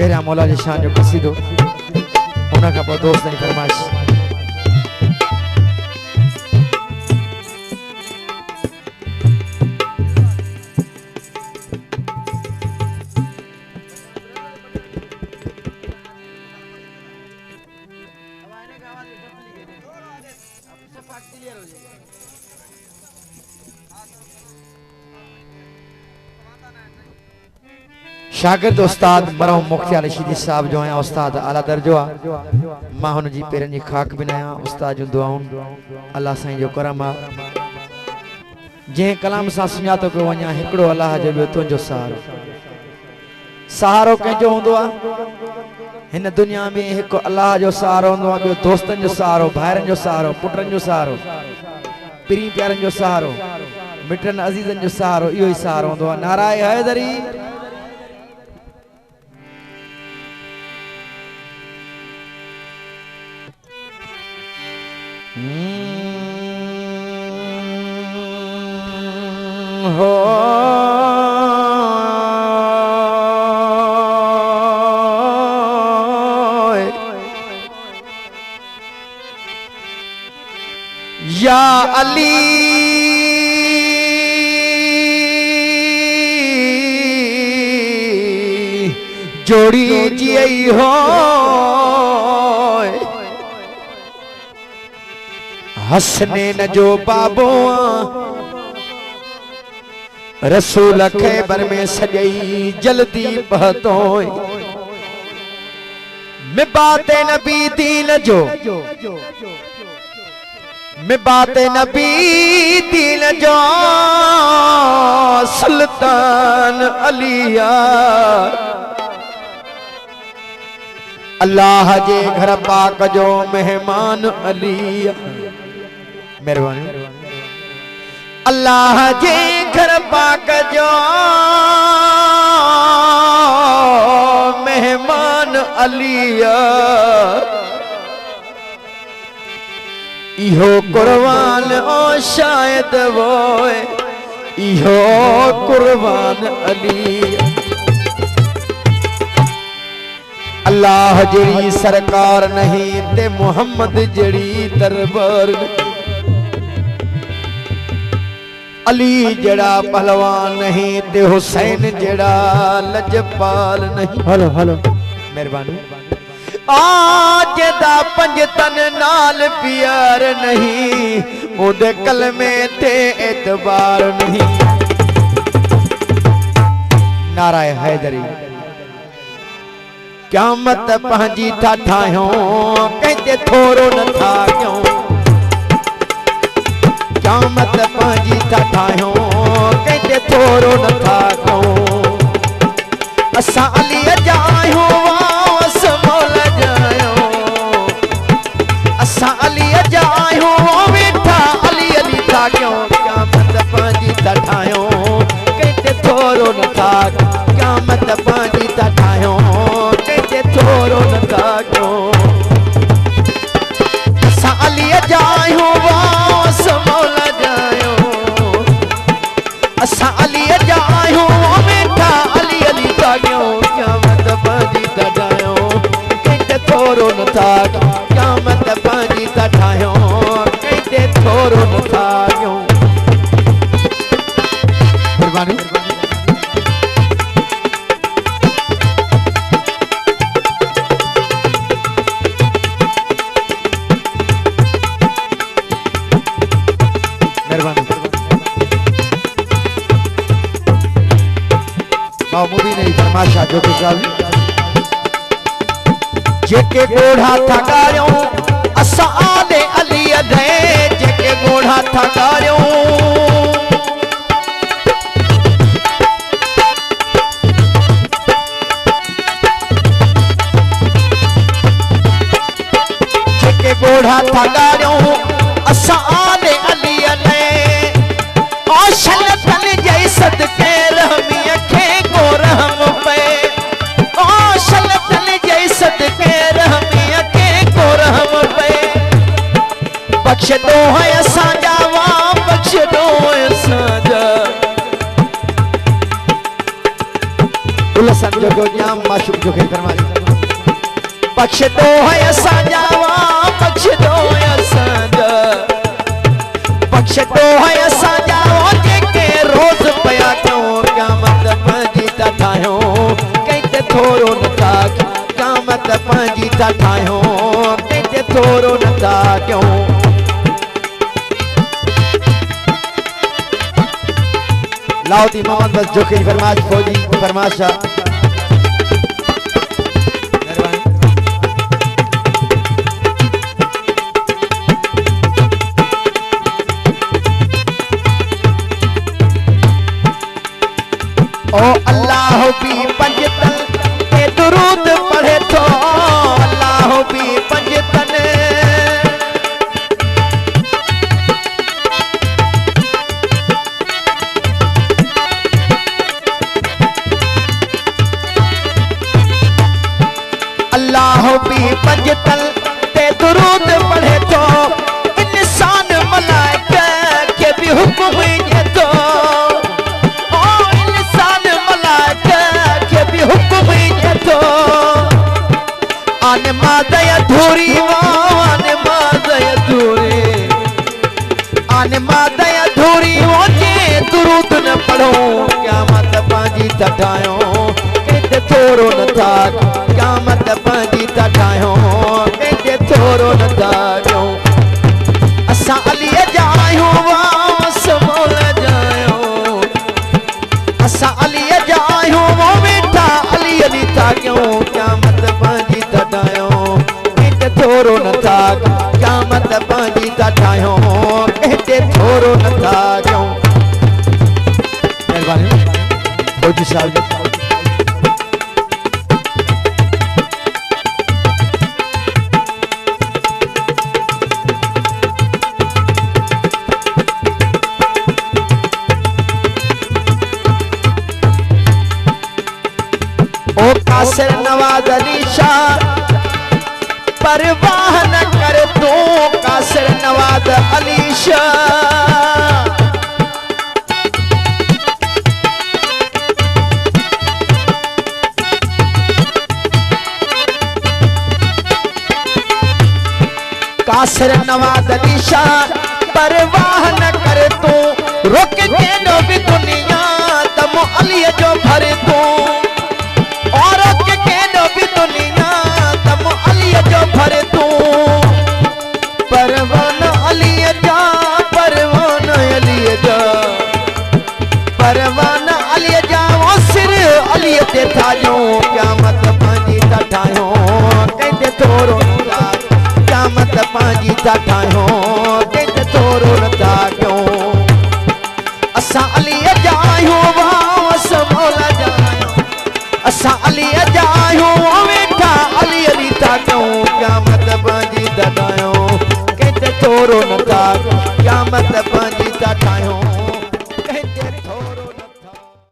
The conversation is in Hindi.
पहिरियां मौला जी शान जो कसीदो उन खां पोइ दोस्तनि जी फरमाइश। शागिर्द उस्ताद मरहूम मुख्तियार रशीदी साहब जो है उस्ताद आला दर्जो आ मां हुन जी पेरनि जी खाक बि नया उस्ताद जो दुआऊं अल्लाह साईं जो करम आ जे कलाम सां सुञातो पियो वञा हिकिड़ो अल्लाह जो ॿियो तुंहिंजो सहारो सहारो कंहिंजो हूंदो आहे हिन दुनिया में हिकु अल्लाह जो सहारो हूंदो आहे ॿियो दोस्तनि जो सहारो भाइरनि जो सहारो पुटनि जो सहारो पीरी प्यारनि जो सहारो मिटनि अज़ीज़नि जो सहारो इहो ई सहारो हूंदो आहे। नाराए हैदरी हो या अली जोड़ी जियई हो हसनैन जो बाबो रसूल खैबर में सजई जल्दी बहतो मैं बात नबी दीन जो मैं बात नबी दीन जो सुल्तान अलिया अल्लाह जे घर पाक जो मेहमान अलिया मेहरबानी अल्लाह जे घर पाक जो मेहमान अलिया इहो कुर्बान ओ शायद वो इहो कुर्बान अली अल्लाह जड़ी सरकार नहीं ते मोहम्मद जड़ी दरबार अली जड़ा पहलवान नहीं ते हुसैन जड़ा लजपाल नहीं। हेलो हेलो मेहरबानी आज दा पंज तन नाल प्यार नहीं उदे कलमे ते एतबार नहीं। नाराए हैदरी क़यामत पंहिंजी था ठाहियो कहते थोरो न था क्यों क़यामत पंहिंजी था ठाहियो कहते थोरो न था क्यों असां अली जा आहियूं वास मौला जायो असां अली जा आहियूं वेठा अली अली था क्यों क़यामत पंहिंजी था ठाहियो कहते थोरो न था क़यामत पंहिंजी था ठाहियो कहते थोरो न था क्यों असां अली जा आहियूं वास मौला जायो असां अली जा आहियूं वेठा अली अली था क्यों क़यामत पंहिंजी था ठाहियो कहते थोरो न था क़यामत पंहिंजी था ठाहियो कहते थोरो न था क्यों। मेहरबानी मुबी नहीं फरमाशा जो जेके गोढ़ा था गारियो असा आले अली दे जेके गोढ़ा था गारियो जेके गोढ़ा था गारियो असा आले अली दे औशल तन जई सदके रहमी रहम पे औशल तन जई सदके रहमी के को रहम पे बख्श दो है असा जावा बख्श दो जो को जाम माशूक जो के फरमाई बख्श दो है असा जावा बख्श दो है असा बख्श दो है असा जावा जेके रोज पया क्यों क़यामत पंजी ता ठायो कहते थोरो न था क़यामत पंजी ता ठायो कहते थोरो न था क्यों लाउती मोहम्मद बस जो की फरमाश फौजी फरमाशा ओ अल्लाह भी पंजतन के दुरूद पढ़े तो अल्लाह भी पंजतन अल्लाह भी पंजतन ते दुरूद पढ़े तो इंसान मलाइका के भी हुक्म हुई तो आने मादया धूरी आने मादया धूरी आने मादया धूरी वो जे दुरूद न पढ़ो क़यामत पंजी ता ठायो कहते थोरो न था क़यामत पंजी ता ठायो कहते थोरो न था क्यों असा अली जायो वास मोल जायो असा अली जायो वो बेटा अली अली था क्यों क़यामत पंजी ता ठायो कहते थोरो न था क़यामत पंजी ता ठायो कहते थोरो न था क्यों मेहरबानी फौजी साहब ओ कासिर नवाज अली शाह परवाह न कर तू कासिर नवाज अली शाह कासिर नवाज अली शाह परवाह न कर तू रुक के नो भी दुनिया तम अली जो भर तू और के नो भी दुनिया तम अली जो भर तू परवान अली जा परवान अली जा परवान अली जा वो सिर अली ते था जो क़यामत पंजी ता ठायो कहते थोरो न क़यामत पंजी ता ठायो कहते थोरो न था क्यों असा अली जायो वास मौला जायो असा अली जायो वेठा अली अली था क्यों क़यामत पंजी ता ठायो कहते थोरो न था क़यामत पंजी ता ठायो।